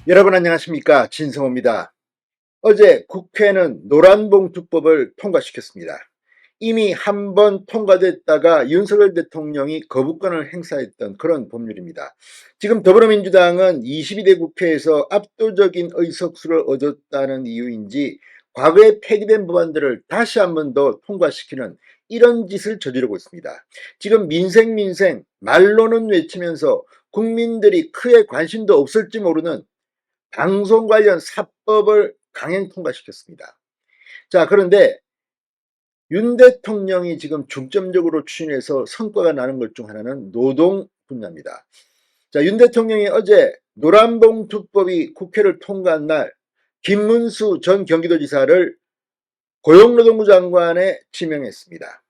여러분 안녕하십니까, 진성호입니다. 어제 국회는 노란봉투법을 통과시켰습니다. 이미 한 번 통과됐다가 윤석열 대통령이 거부권을 행사했던 그런 법률입니다. 지금 더불어민주당은 22대 국회에서 압도적인 의석수를 얻었다는 이유인지 과거에 폐기된 법안들을 다시 한 번 더 통과시키는 이런 짓을 저지르고 있습니다. 지금 민생 말로는 외치면서 국민들이 크게 관심도 없을지 모르는 방송 관련 사법을 강행 통과시켰습니다. 자, 그런데 윤 대통령이 지금 중점적으로 추진해서 성과가 나는 것 중 하나는 노동 분야입니다. 자, 윤 대통령이 어제 노란봉투법이 국회를 통과한 날 김문수 전 경기도지사를 고용노동부 장관에 지명했습니다.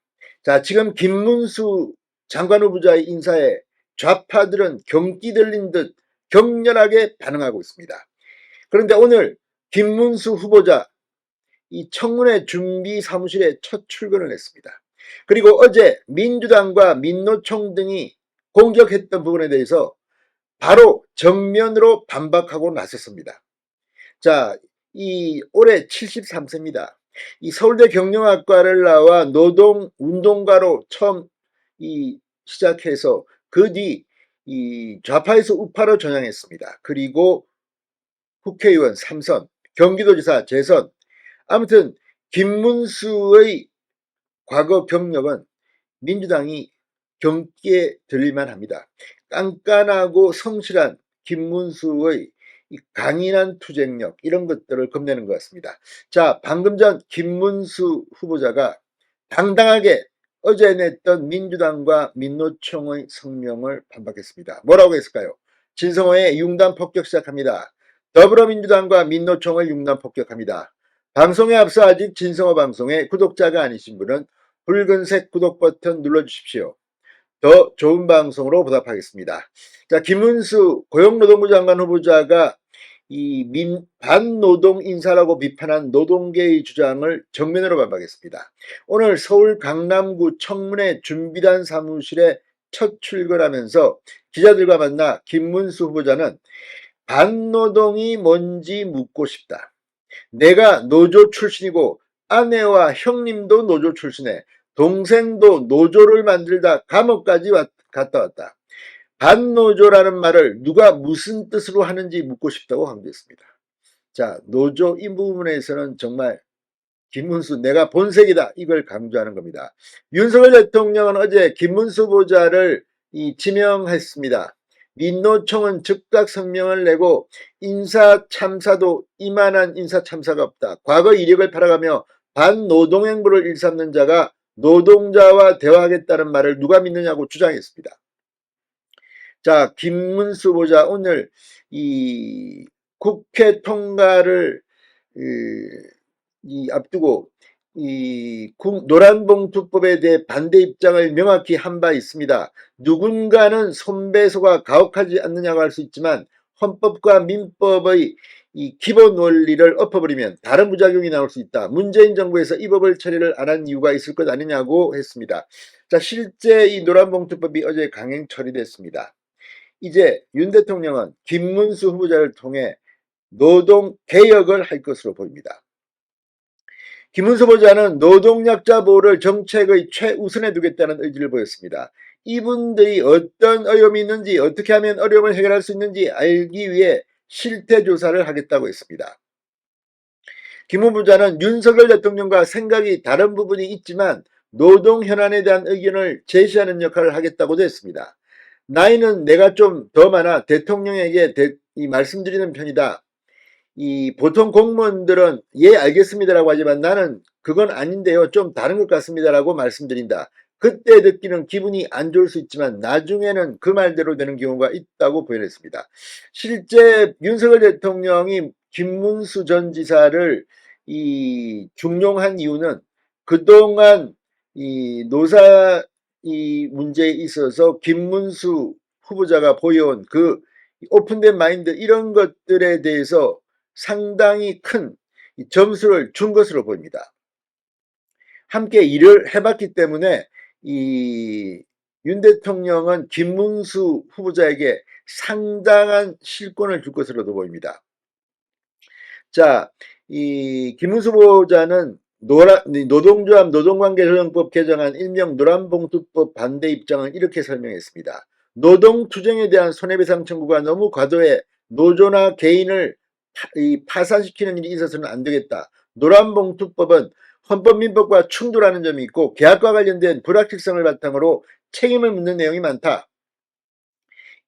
자, 지금 김문수 장관 후보자의 인사에 좌파들은 경기 들린 듯 격렬하게 반응하고 있습니다. 그런데 오늘 김문수 후보자 이 청문회 준비 사무실에 첫 출근을 했습니다. 그리고 어제 민주당과 민노총 등이 공격했던 부분에 대해서 바로 정면으로 반박하고 나섰습니다. 자, 이 올해 73세입니다. 이 서울대 경영학과를 나와 노동운동가로 처음 시작해서 그 뒤 이 좌파에서 우파로 전향했습니다. 그리고 국회의원 3선, 경기도지사 재선, 아무튼 김문수의 과거 경력은 민주당이 경기에 들릴만 합니다. 깐깐하고 성실한 김문수의 강인한 투쟁력 이런 것들을 겁내는 것 같습니다. 자, 방금 전 김문수 후보자가 당당하게 어제 냈던 민주당과 민노총의 성명을 반박했습니다. 뭐라고 했을까요? 진성호의 융단 폭격 시작합니다. 더불어민주당과 민노총을 융단 폭격합니다. 방송에 앞서 아직 진성호 방송의 구독자가 아니신 분은 붉은색 구독 버튼 눌러주십시오. 더 좋은 방송으로 보답하겠습니다. 자, 김문수 고용노동부 장관 후보자가 반노동 인사라고 비판한 노동계의 주장을 정면으로 반박했습니다. 오늘 서울 강남구 청문회 준비단 사무실에 첫 출근하면서 기자들과 만나 김문수 후보자는 반노동이 뭔지 묻고 싶다. 내가 노조 출신이고 아내와 형님도 노조 출신에 동생도 노조를 만들다 감옥까지 갔다 왔다. 반노조라는 말을 누가 무슨 뜻으로 하는지 묻고 싶다고 강조했습니다. 자, 노조 이 부분에서는 정말 김문수 내가 본색이다 이걸 강조하는 겁니다. 윤석열 대통령은 어제 김문수 후보자를 지명했습니다. 민노총은 즉각 성명을 내고 인사참사도 이만한 인사참사가 없다. 과거 이력을 팔아가며 반노동행보를 일삼는 자가 노동자와 대화하겠다는 말을 누가 믿느냐고 주장했습니다. 자, 김문수 후보자 오늘 이 국회 통과를 앞두고 노란봉투법에 대해 반대 입장을 명확히 한 바 있습니다. 누군가는 손배소가 가혹하지 않느냐고 할 수 있지만 헌법과 민법의 이 기본 원리를 엎어버리면 다른 부작용이 나올 수 있다. 문재인 정부에서 이 법을 처리를 안 한 이유가 있을 것 아니냐고 했습니다. 자, 실제 이 노란봉투법이 어제 강행 처리됐습니다. 이제 윤 대통령은 김문수 후보자를 통해 노동개혁을 할 것으로 보입니다. 김문수 후보자는 노동약자 보호를 정책의 최우선에 두겠다는 의지를 보였습니다. 이분들이 어떤 어려움이 있는지 어떻게 하면 어려움을 해결할 수 있는지 알기 위해 실태조사를 하겠다고 했습니다. 김 후보자는 윤석열 대통령과 생각이 다른 부분이 있지만 노동 현안에 대한 의견을 제시하는 역할을 하겠다고도 했습니다. 나이는 내가 좀 더 많아 대통령에게 말씀드리는 편이다. 보통 공무원들은 예 알겠습니다라고 하지만 나는 그건 아닌데요 좀 다른 것 같습니다라고 말씀드린다. 그때 느끼는 기분이 안 좋을 수 있지만 나중에는 그 말대로 되는 경우가 있다고 표현했습니다. 실제 윤석열 대통령이 김문수 전 지사를 중용한 이유는 그동안 노사 문제에 있어서 김문수 후보자가 보여온 그 오픈된 마인드 이런 것들에 대해서 상당히 큰 점수를 준 것으로 보입니다. 함께 일을 해봤기 때문에 윤 대통령은 김문수 후보자에게 상당한 실권을 줄 것으로도 보입니다. 자, 이 김문수 후보자는 노동조합 노동관계조정법 개정안 일명 노란봉투법 반대 입장을 이렇게 설명했습니다. 노동투쟁에 대한 손해배상 청구가 너무 과도해 노조나 개인을 파산시키는 일이 있어서는 안 되겠다. 노란봉투법은 헌법민법과 충돌하는 점이 있고 계약과 관련된 불확실성을 바탕으로 책임을 묻는 내용이 많다.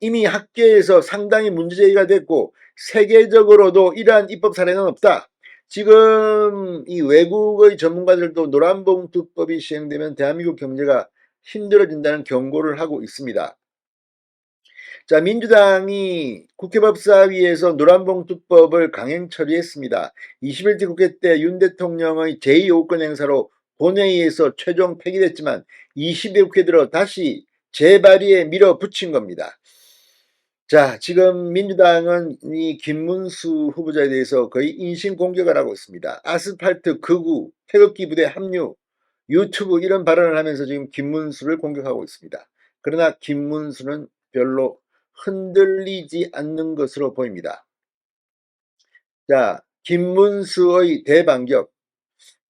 이미 학계에서 상당히 문제제기가 됐고 세계적으로도 이러한 입법 사례는 없다. 지금 이 외국의 전문가들도 노란봉투법이 시행되면 대한민국 경제가 힘들어진다는 경고를 하고 있습니다. 자, 민주당이 국회법사위에서 노란봉투법을 강행 처리했습니다. 21대 국회 때 윤 대통령의 제2요구권 행사로 본회의에서 최종 폐기됐지만 20대 국회 들어 다시 재발의에 밀어붙인 겁니다. 자, 지금 민주당은 이 김문수 후보자에 대해서 거의 인신공격을 하고 있습니다. 아스팔트 극우, 태극기 부대 합류, 유튜브 이런 발언을 하면서 지금 김문수를 공격하고 있습니다. 그러나 김문수는 별로 흔들리지 않는 것으로 보입니다. 자, 김문수의 대반격.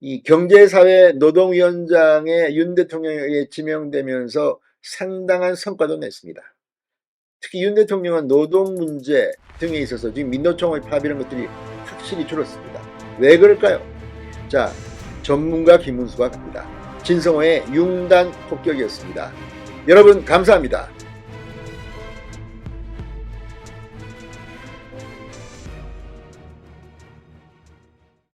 이 경제사회 노동위원장에 윤 대통령에 의해 지명되면서 상당한 성과도 냈습니다. 특히 윤 대통령은 노동 문제 등에 있어서 지금 민노총의 파업 이런 것들이 확실히 줄었습니다. 왜 그럴까요? 자, 전문가 김문수가 갑니다. 진성호의 융단 폭격이었습니다. 여러분 감사합니다.